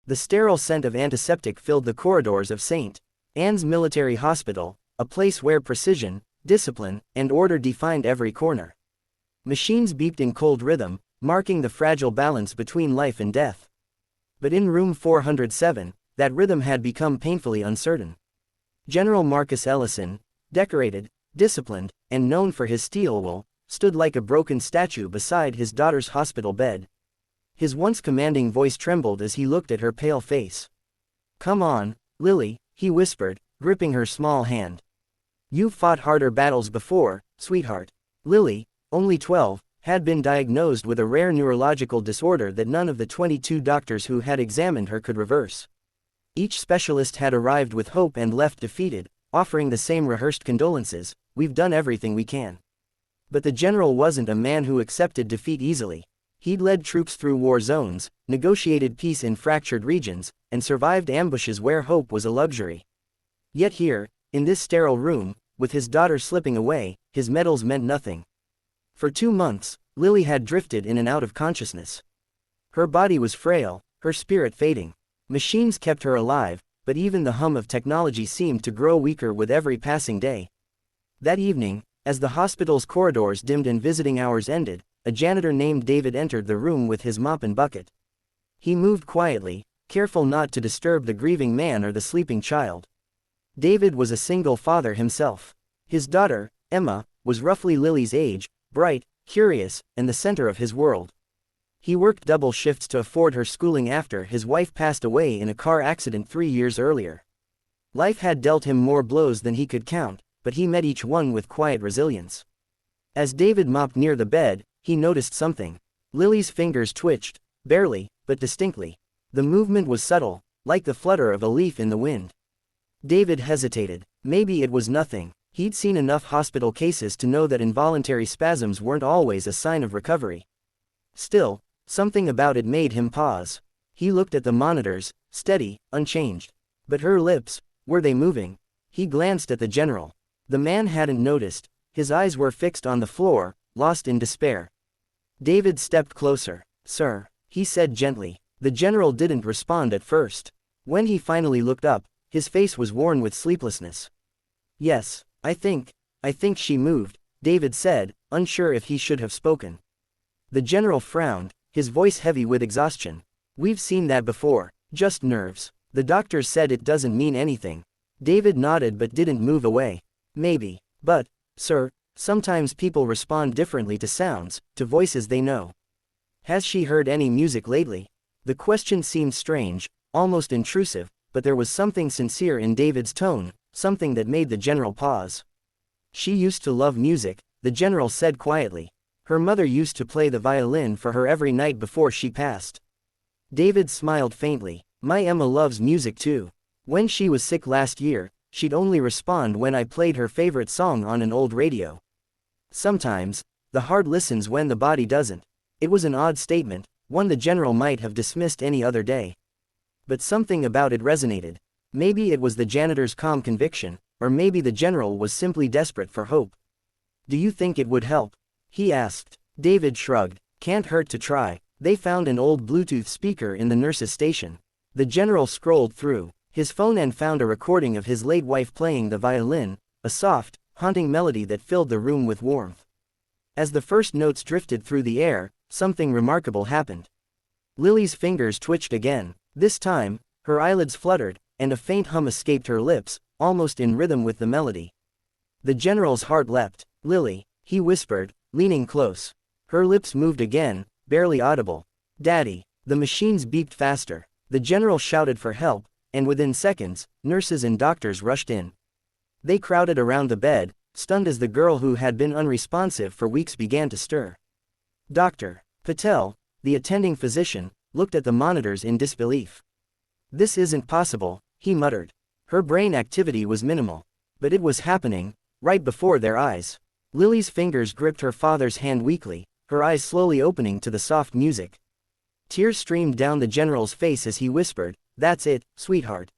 The sterile scent of antiseptic filled the corridors of St. Anne's Military Hospital, a place where precision, discipline, and order defined every corner. Machines beeped in cold rhythm, marking the fragile balance between life and death. But in room 407, that rhythm had become painfully uncertain. General Marcus Ellison, decorated, disciplined, and known for his steel will, stood like a broken statue beside his daughter's hospital bed. His once commanding voice trembled as he looked at her pale face. "Come on, Lily," he whispered, gripping her small hand. "You've fought harder battles before, sweetheart." Lily, only 12, had been diagnosed with a rare neurological disorder that none of the 22 doctors who had examined her could reverse. Each specialist had arrived with hope and left defeated, offering the same rehearsed condolences: "We've done everything we can." But the general wasn't a man who accepted defeat easily. He'd led troops through war zones, negotiated peace in fractured regions, and survived ambushes where hope was a luxury. Yet here, in this sterile room, with his daughter slipping away, his medals meant nothing. For 2 months, Lily had drifted in and out of consciousness. Her body was frail, her spirit fading. Machines kept her alive, but even the hum of technology seemed to grow weaker with every passing day. That evening, as the hospital's corridors dimmed and visiting hours ended, a janitor named David entered the room with his mop and bucket. He moved quietly, careful not to disturb the grieving man or the sleeping child. David was a single father himself. His daughter, Emma, was roughly Lily's age, bright, curious, and the center of his world. He worked double shifts to afford her schooling after his wife passed away in a car accident 3 years earlier. Life had dealt him more blows than he could count, but he met each one with quiet resilience. As David mopped near the bed, he noticed something. Lily's fingers twitched, barely, but distinctly. The movement was subtle, like the flutter of a leaf in the wind. David hesitated. Maybe it was nothing. He'd seen enough hospital cases to know that involuntary spasms weren't always a sign of recovery. Still, something about it made him pause. He looked at the monitors, steady, unchanged. But her lips, were they moving? He glanced at the general. The man hadn't noticed. His eyes were fixed on the floor, lost in despair. David stepped closer. "Sir," he said gently. The general didn't respond at first. When he finally looked up, his face was worn with sleeplessness. "Yes, I think she moved," David said, unsure if he should have spoken. The general frowned, his voice heavy with exhaustion. "We've seen that before, just nerves. The doctors said it doesn't mean anything." David nodded but didn't move away. "Maybe. But, sir, sometimes people respond differently to sounds, to voices they know. Has she heard any music lately?" The question seemed strange, almost intrusive, but there was something sincere in David's tone, something that made the general pause. "She used to love music," the general said quietly. "Her mother used to play the violin for her every night before she passed." David smiled faintly. "My Emma loves music too. When she was sick last year, she'd only respond when I played her favorite song on an old radio. Sometimes, the heart listens when the body doesn't." It was an odd statement, one the general might have dismissed any other day. But something about it resonated. Maybe it was the janitor's calm conviction, or maybe the general was simply desperate for hope. "Do you think it would help?" he asked. David shrugged. "Can't hurt to try." They found an old Bluetooth speaker in the nurse's station. The general scrolled through his phone and found a recording of his late wife playing the violin, a soft, haunting melody that filled the room with warmth. As the first notes drifted through the air, something remarkable happened. Lily's fingers twitched again. This time, her eyelids fluttered, and a faint hum escaped her lips, almost in rhythm with the melody. The general's heart leapt. "Lily," he whispered, leaning close. Her lips moved again, barely audible. "Daddy." The machines beeped faster. The general shouted for help, and within seconds, nurses and doctors rushed in. They crowded around the bed, stunned as the girl who had been unresponsive for weeks began to stir. Dr. Patel, the attending physician, looked at the monitors in disbelief. "This isn't possible," he muttered. Her brain activity was minimal. But it was happening, right before their eyes. Lily's fingers gripped her father's hand weakly, her eyes slowly opening to the soft music. Tears streamed down the general's face as he whispered, "That's it, sweetheart.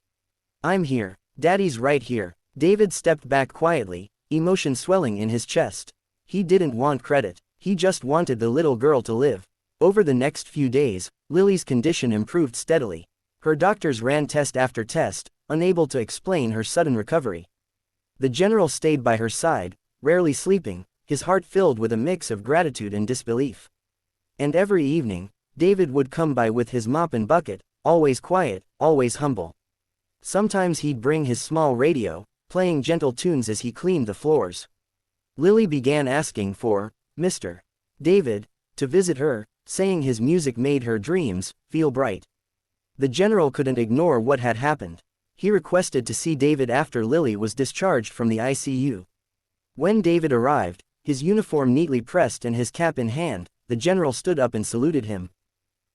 I'm here. Daddy's right here." David stepped back quietly, emotion swelling in his chest. He didn't want credit. He just wanted the little girl to live. Over the next few days, Lily's condition improved steadily. Her doctors ran test after test, unable to explain her sudden recovery. The general stayed by her side, rarely sleeping, his heart filled with a mix of gratitude and disbelief. And every evening, David would come by with his mop and bucket, always quiet, always humble. Sometimes he'd bring his small radio, playing gentle tunes as he cleaned the floors. Lily began asking for Mr. David to visit her, saying his music made her dreams feel bright. The general couldn't ignore what had happened. He requested to see David after Lily was discharged from the ICU. When David arrived, his uniform neatly pressed and his cap in hand, the general stood up and saluted him.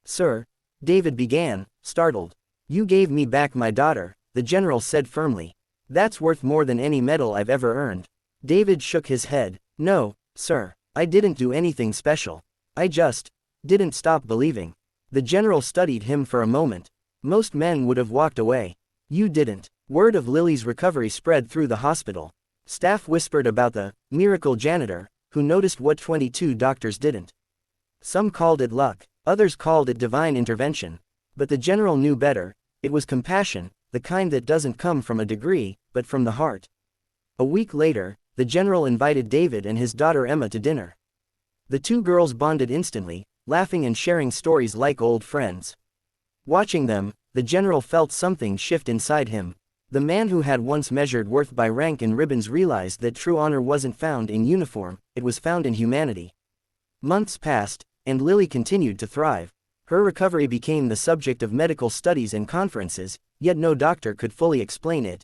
"Sir," David began, startled. "You gave me back my daughter," the general said firmly. "That's worth more than any medal I've ever earned." David shook his head. "No, sir, I didn't do anything special. I just didn't stop believing." The general studied him for a moment. Most men would have walked away. "You didn't." Word of Lily's recovery spread through the hospital. Staff whispered about the miracle janitor, who noticed what 22 doctors didn't. Some called it luck, others called it divine intervention. But the general knew better. It was compassion, the kind that doesn't come from a degree, but from the heart. A week later, the general invited David and his daughter Emma to dinner. The two girls bonded instantly, laughing and sharing stories like old friends. Watching them, the general felt something shift inside him. The man who had once measured worth by rank and ribbons realized that true honor wasn't found in uniform, it was found in humanity. Months passed, and Lily continued to thrive. Her recovery became the subject of medical studies and conferences, yet no doctor could fully explain it.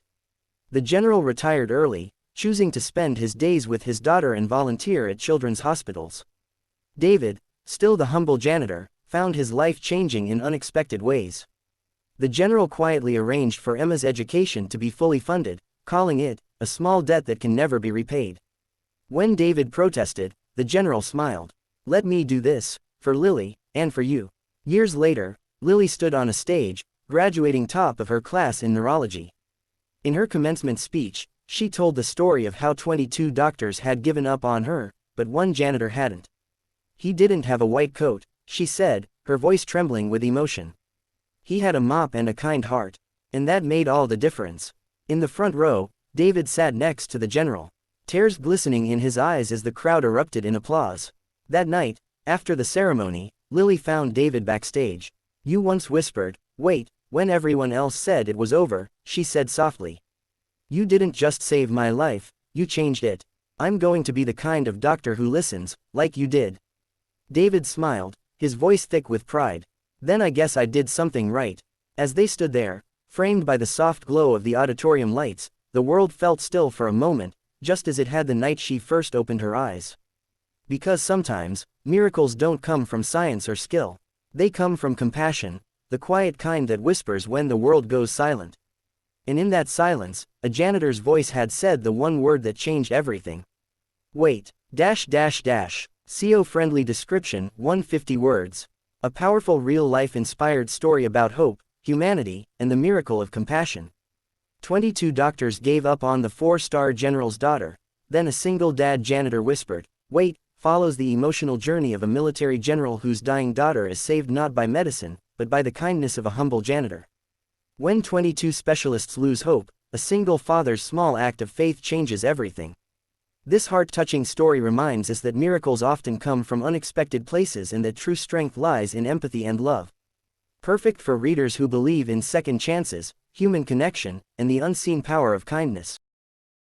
The general retired early, choosing to spend his days with his daughter and volunteer at children's hospitals. David, still the humble janitor, found his life changing in unexpected ways. The general quietly arranged for Emma's education to be fully funded, calling it a small debt that can never be repaid. When David protested, the general smiled. "Let me do this, for Lily, and for you." Years later, Lily stood on a stage, graduating top of her class in neurology. In her commencement speech, she told the story of how 22 doctors had given up on her, but one janitor hadn't. "He didn't have a white coat," she said, her voice trembling with emotion. "He had a mop and a kind heart. And that made all the difference." In the front row, David sat next to the general, tears glistening in his eyes as the crowd erupted in applause. That night, after the ceremony, Lily found David backstage. "You once whispered, 'Wait,' when everyone else said it was over," she said softly. "You didn't just save my life, you changed it. I'm going to be the kind of doctor who listens, like you did." David smiled, his voice thick with pride. "Then I guess I did something right." As they stood there, framed by the soft glow of the auditorium lights, the world felt still for a moment, just as it had the night she first opened her eyes. Because sometimes, miracles don't come from science or skill. They come from compassion, the quiet kind that whispers when the world goes silent. And in that silence, a janitor's voice had said the one word that changed everything. "Wait, CO-friendly description, 150 words. A powerful real-life inspired story about hope, humanity, and the miracle of compassion." 22 doctors gave up on the 4-star general's daughter. Then a single dad janitor whispered, "Wait," follows the emotional journey of a military general whose dying daughter is saved not by medicine, but by the kindness of a humble janitor. When 22 specialists lose hope, a single father's small act of faith changes everything. This heart-touching story reminds us that miracles often come from unexpected places and that true strength lies in empathy and love. Perfect for readers who believe in second chances, human connection, and the unseen power of kindness.